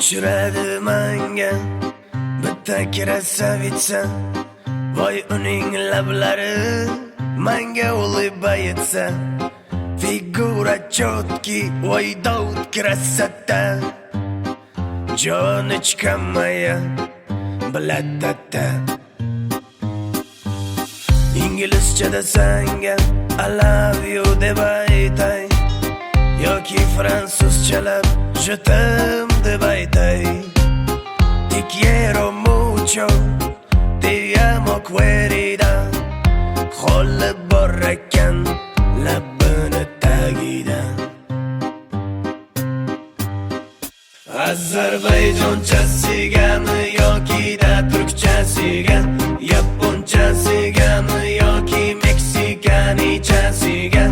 Uchradi menga bitta krasavitsa, voy uning lablari menga ulib aytsa. Figura chotki, voy Davud krasota, joni chiqamaya bilatata. İngilizcede senga I love you deb aytay, yoki fransuzchalab je t'aime deb aytay. Te quiero mucho, te amo querida, qo'li bor ekan labini tagida. Ozarbayjonchasigami yoki da turkchasiga, yaponchasigami yoki meksikanichasiga,